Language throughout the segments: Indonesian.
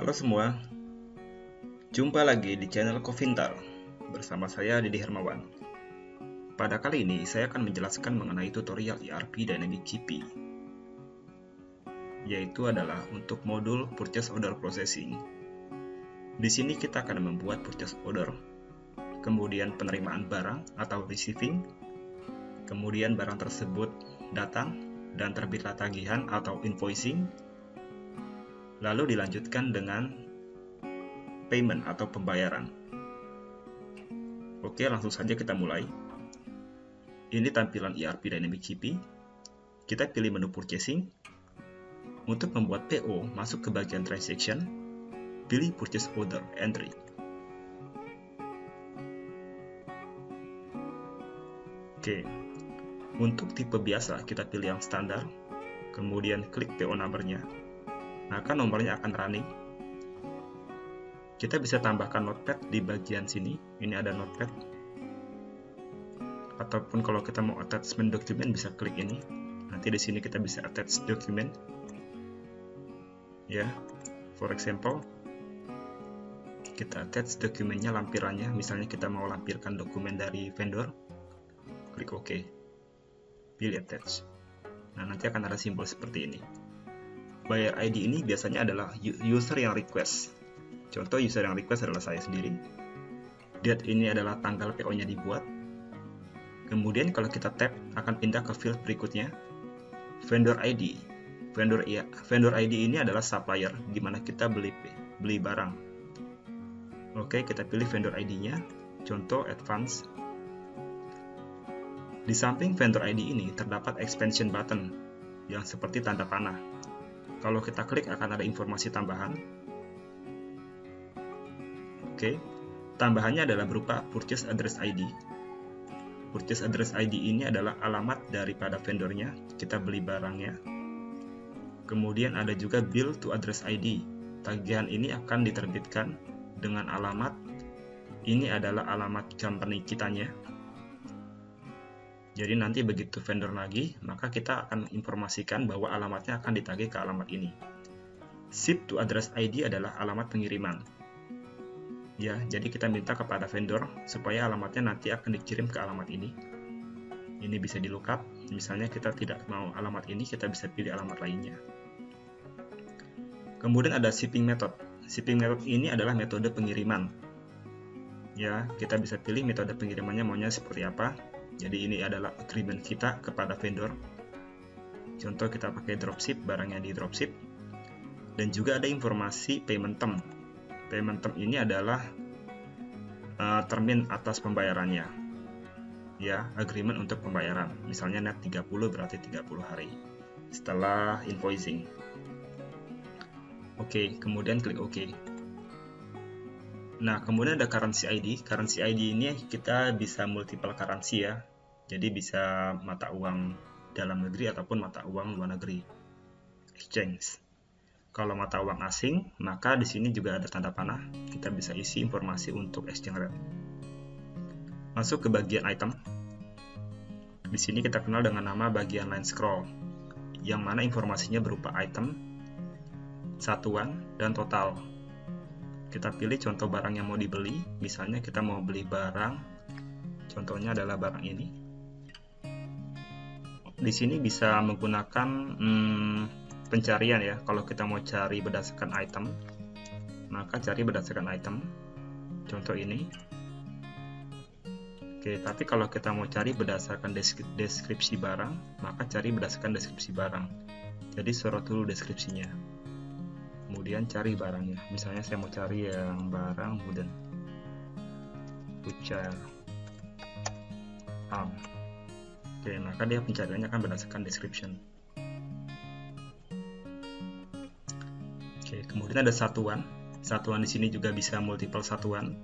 Halo semua, jumpa lagi di channel Kovintal bersama saya Didi Hermawan. Pada kali ini saya akan menjelaskan mengenai tutorial ERP Dynamic GP, yaitu adalah untuk modul Purchase Order Processing. Di sini kita akan membuat purchase order, kemudian penerimaan barang atau receiving, kemudian barang tersebut datang dan terbitlah tagihan atau invoicing, lalu dilanjutkan dengan payment atau pembayaran. Oke, langsung saja kita mulai. Ini tampilan ERP Dynamic GP. Kita pilih menu purchasing. Untuk membuat PO, masuk ke bagian transaction, pilih purchase order entry. Oke, untuk tipe biasa kita pilih yang standar, kemudian klik PO number-nya. Maka nomornya akan running. Kita bisa tambahkan notepad di bagian sini. Ini ada notepad. Ataupun kalau kita mau attachment dokumen bisa klik ini. Nanti di sini kita bisa attach dokumen. Ya, for example, kita attach dokumennya, lampirannya. Misalnya kita mau lampirkan dokumen dari vendor, klik OK. Pilih attach. Nah, nanti akan ada simbol seperti ini. Buyer ID ini biasanya adalah user yang request. Contoh user yang request adalah saya sendiri. Date ini adalah tanggal PO-nya dibuat. Kemudian kalau kita tap akan pindah ke field berikutnya, vendor ID. Vendor ID ini adalah supplier di mana kita beli barang. Oke, kita pilih vendor ID-nya. Contoh advance. Di samping vendor ID ini terdapat expansion button yang seperti tanda panah. Kalau kita klik akan ada informasi tambahan. Oke, tambahannya adalah berupa Purchase Address ID. Purchase Address ID ini adalah alamat daripada vendornya, kita beli barangnya. Kemudian ada juga Bill to Address ID. Tagihan ini akan diterbitkan dengan alamat, ini adalah alamat company kitanya. Jadi nanti begitu vendor nagih, maka kita akan informasikan bahwa alamatnya akan ditagih ke alamat ini. Ship to Address ID adalah alamat pengiriman. Ya, jadi kita minta kepada vendor supaya alamatnya nanti akan dikirim ke alamat ini. Ini bisa di lookup. Misalnya kita tidak mau alamat ini, kita bisa pilih alamat lainnya. Kemudian ada shipping method. Shipping method ini adalah metode pengiriman. Ya, kita bisa pilih metode pengirimannya maunya seperti apa. Jadi ini adalah agreement kita kepada vendor. Contoh kita pakai dropship, barangnya di dropship. Dan juga ada informasi payment term. Payment term ini adalah termin atas pembayarannya. Ya, agreement untuk pembayaran. Misalnya net 30 berarti 30 hari setelah invoicing. Oke, kemudian klik OK. Nah, kemudian ada currency ID. Currency ID ini kita bisa multiple currency ya. Jadi bisa mata uang dalam negeri ataupun mata uang luar negeri. Exchange. Kalau mata uang asing, maka di sini juga ada tanda panah. Kita bisa isi informasi untuk exchange rate. Masuk ke bagian item. Di sini kita kenal dengan nama bagian line scroll, yang mana informasinya berupa item, satuan, dan total. Kita pilih contoh barang yang mau dibeli. Misalnya kita mau beli barang, contohnya adalah barang ini. Di sini bisa menggunakan pencarian ya. Kalau kita mau cari berdasarkan item, maka cari berdasarkan item. Contoh ini. Oke, tapi kalau kita mau cari berdasarkan deskripsi barang, maka cari berdasarkan deskripsi barang. Jadi sorot dulu deskripsinya. Kemudian cari barangnya. Misalnya saya mau cari yang barang wooden, pucar, arm. Oke, maka dia pencariannya akan berdasarkan description. Oke, kemudian ada satuan. Satuan di sini juga bisa multiple satuan.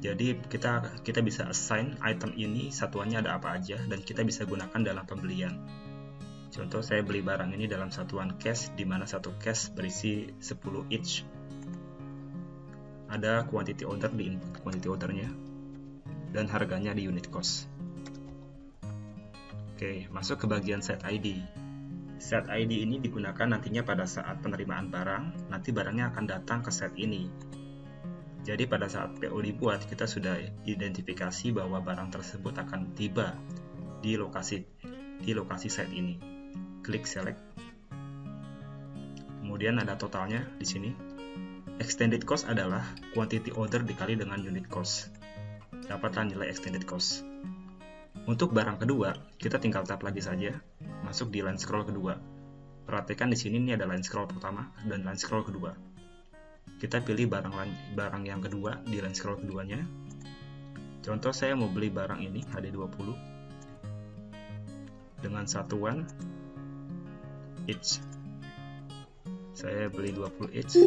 Jadi kita bisa assign item ini satuannya ada apa aja dan kita bisa gunakan dalam pembelian. Contoh saya beli barang ini dalam satuan cash, di mana satu cash berisi 10 each. Ada quantity order di input quantity ordernya dan harganya di unit cost. Oke, masuk ke bagian set ID. Set ID ini digunakan nantinya pada saat penerimaan barang, nanti barangnya akan datang ke set ini. Jadi pada saat PO dibuat, kita sudah identifikasi bahwa barang tersebut akan tiba di lokasi set ini. Klik select. Kemudian ada totalnya di sini. Extended cost adalah quantity order dikali dengan unit cost. Dapatlah nilai extended cost. Untuk barang kedua, kita tinggal tap lagi saja, masuk di line scroll kedua. Perhatikan di sini ini ada line scroll pertama dan line scroll kedua. Kita pilih barang yang kedua di line scroll keduanya. Contoh saya mau beli barang ini HD20 dengan satuan each. Saya beli 20 each.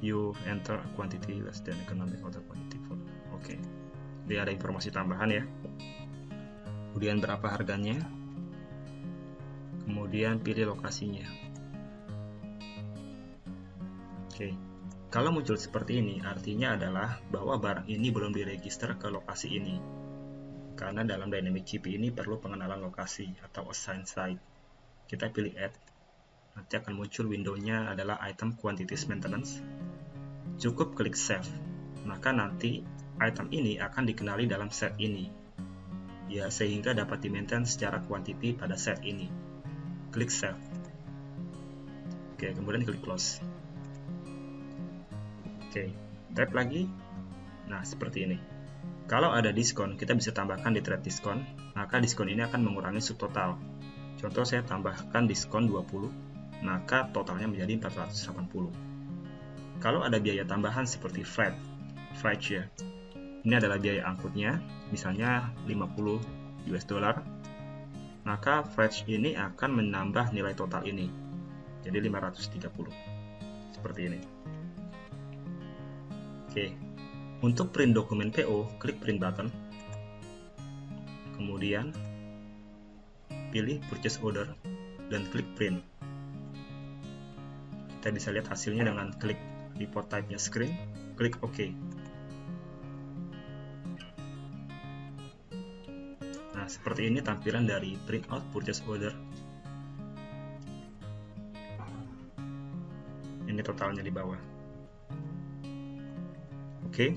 You enter quantity less than economic order quantity for. Oke. Dia ada informasi tambahan ya. Kemudian berapa harganya. Kemudian pilih lokasinya. Oke. Kalau muncul seperti ini, artinya adalah bahwa barang ini belum diregister ke lokasi ini. Karena dalam Dynamic GP ini perlu pengenalan lokasi atau assign site. Kita pilih add. Nanti akan muncul window-nya adalah item quantities maintenance. Cukup klik save. Maka nanti item ini akan dikenali dalam set ini. Ya, sehingga dapat di-maintain secara quantity pada set ini. Klik save. Oke, kemudian klik close. Oke, tap lagi. Nah, seperti ini. Kalau ada diskon, kita bisa tambahkan di thread diskon, maka diskon ini akan mengurangi subtotal. Contoh saya tambahkan diskon 20, maka totalnya menjadi 480. Kalau ada biaya tambahan seperti freight ya. Ini adalah biaya angkutnya, misalnya 50 US dollar, maka freight ini akan menambah nilai total ini. Jadi 530. Seperti ini. Oke, untuk print dokumen PO, klik print button, kemudian pilih purchase order, dan klik print. Kita bisa lihat hasilnya dengan klik report type-nya screen, klik OK. Nah, seperti ini tampilan dari print out purchase order. Ini totalnya di bawah. Oke,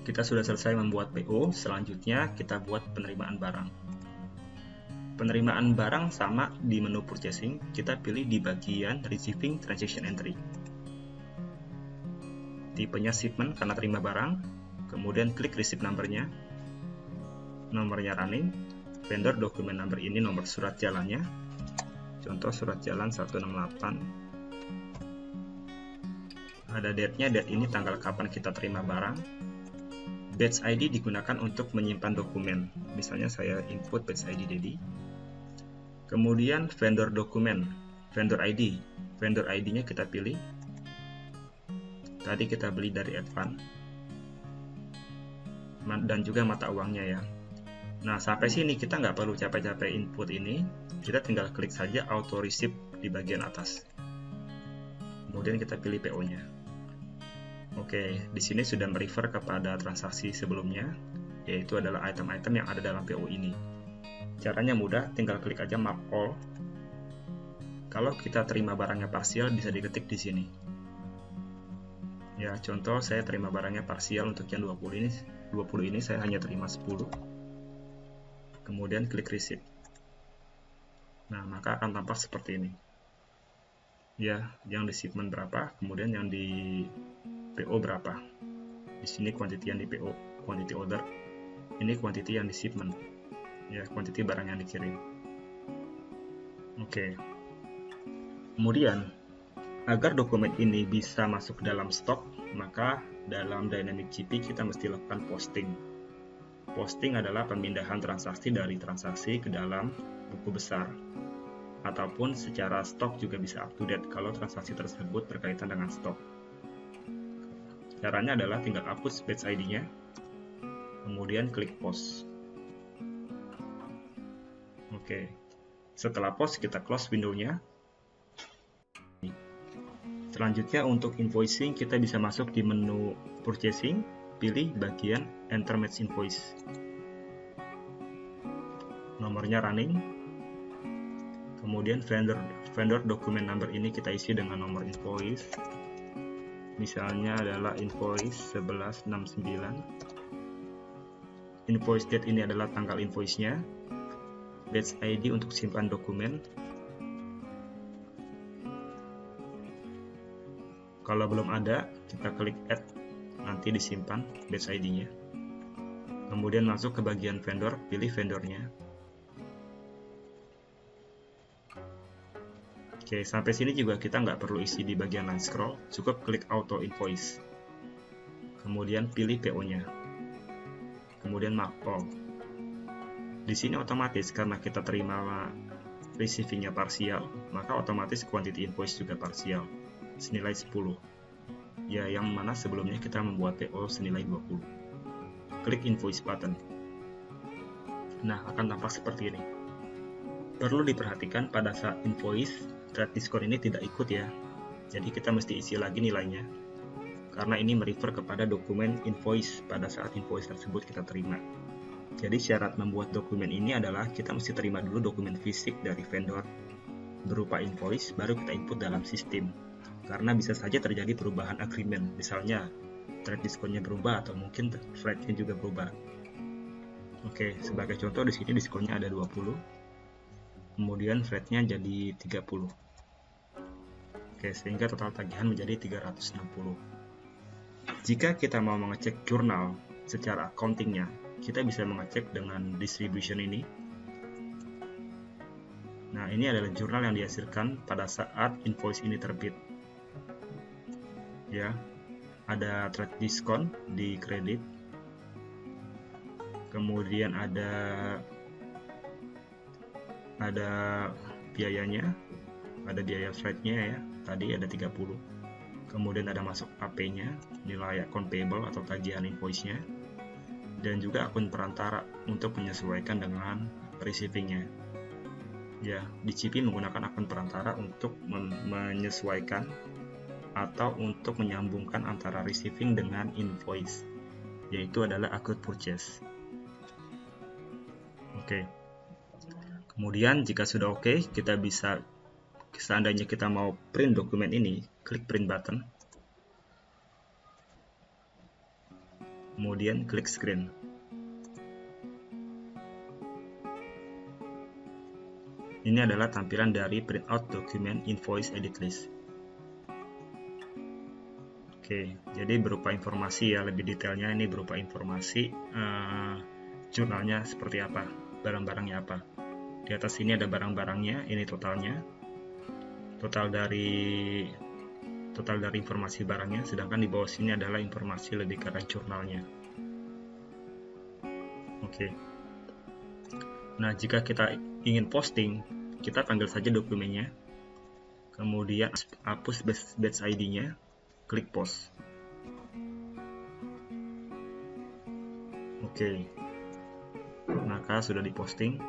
kita sudah selesai membuat PO. Selanjutnya kita buat penerimaan barang. Penerimaan barang sama di menu purchasing, kita pilih di bagian receiving transaction entry. Tipenya shipment karena terima barang, kemudian klik receipt number-nya, nomornya running, vendor document number ini nomor surat jalannya, contoh surat jalan 168. Ada date-nya, date ini tanggal kapan kita terima barang. Batch ID digunakan untuk menyimpan dokumen. Misalnya saya input batch ID Dedi. Kemudian vendor dokumen, vendor ID. Vendor ID-nya kita pilih. Tadi kita beli dari Advan. Dan juga mata uangnya ya. Nah, sampai sini kita nggak perlu capek-capek input ini. Kita tinggal klik saja auto receipt di bagian atas. Kemudian kita pilih PO-nya. Oke, di sini sudah merefer kepada transaksi sebelumnya, yaitu adalah item-item yang ada dalam PO ini. Caranya mudah, tinggal klik aja map all. Kalau kita terima barangnya parsial, bisa diketik di sini. Ya, contoh saya terima barangnya parsial untuk yang 20 ini saya hanya terima 10. Kemudian klik receipt. Nah, maka akan tampak seperti ini. Ya, yang di shipment berapa, kemudian yang di PO berapa. Di sini quantity yang di PO, quantity order. Ini quantity yang di shipment. Ya, quantity barang yang dikirim. Oke. Kemudian, agar dokumen ini bisa masuk dalam stok, maka dalam Dynamic GP kita mesti lakukan posting. Posting adalah pemindahan transaksi dari transaksi ke dalam buku besar. Ataupun secara stok juga bisa up to date kalau transaksi tersebut berkaitan dengan stok. Caranya adalah tinggal hapus batch ID-nya, kemudian klik post. Oke, setelah post kita close window-nya. Selanjutnya untuk invoicing kita bisa masuk di menu purchasing, pilih bagian enter match invoice. Nomornya running, Kemudian vendor document number ini kita isi dengan nomor invoice. Misalnya adalah invoice 1169. Invoice date ini adalah tanggal invoice-nya. Batch ID untuk simpan dokumen. Kalau belum ada, kita klik add, nanti disimpan batch ID-nya. Kemudian masuk ke bagian vendor, pilih vendornya. Oke, sampai sini juga kita nggak perlu isi di bagian line scroll, cukup klik auto invoice. Kemudian pilih PO-nya. Kemudian mark all. Di sini otomatis karena kita terima receiving-nya parsial, maka otomatis quantity invoice juga parsial, senilai 10. Ya, yang mana sebelumnya kita membuat PO senilai 20. Klik invoice button. Nah, akan tampak seperti ini. Perlu diperhatikan pada saat invoice, trade diskon ini tidak ikut ya. Jadi kita mesti isi lagi nilainya. Karena ini merefer kepada dokumen invoice pada saat invoice tersebut kita terima. Jadi syarat membuat dokumen ini adalah kita mesti terima dulu dokumen fisik dari vendor berupa invoice, baru kita input dalam sistem. Karena bisa saja terjadi perubahan agreement, misalnya trade diskonnya berubah atau mungkin rate-nya juga berubah. Oke, sebagai contoh di sini diskonnya ada 20, kemudian rate-nya jadi 30. Oke, sehingga total tagihan menjadi 360. Jika kita mau mengecek jurnal secara accounting-nya, kita bisa mengecek dengan distribution ini. Nah, ini adalah jurnal yang dihasilkan pada saat invoice ini terbit. Ya, ada trade diskon di kredit. Kemudian ada biayanya, ada biaya freight-nya ya. Tadi ada 30. Kemudian ada masuk AP-nya, nilai account payable atau tagihan invoice-nya. Dan juga akun perantara untuk menyesuaikan dengan receiving-nya. Ya, DCP menggunakan akun perantara untuk menyesuaikan atau untuk menyambungkan antara receiving dengan invoice, yaitu adalah accrued purchase. Oke. Kemudian jika sudah oke, kita bisa, seandainya kita mau print dokumen ini, klik print button. Kemudian klik screen. Ini adalah tampilan dari printout dokumen invoice edit list. Oke, jadi berupa informasi ya, lebih detailnya ini berupa informasi jurnalnya seperti apa, barang-barangnya apa. Di atas ini ada barang-barangnya, ini totalnya. Total dari informasi barangnya, sedangkan di bawah sini adalah informasi lebih ke arah jurnalnya. Oke. Nah, jika kita ingin posting, kita panggil saja dokumennya. Kemudian hapus batch ID-nya. Klik post. Oke. Maka sudah diposting.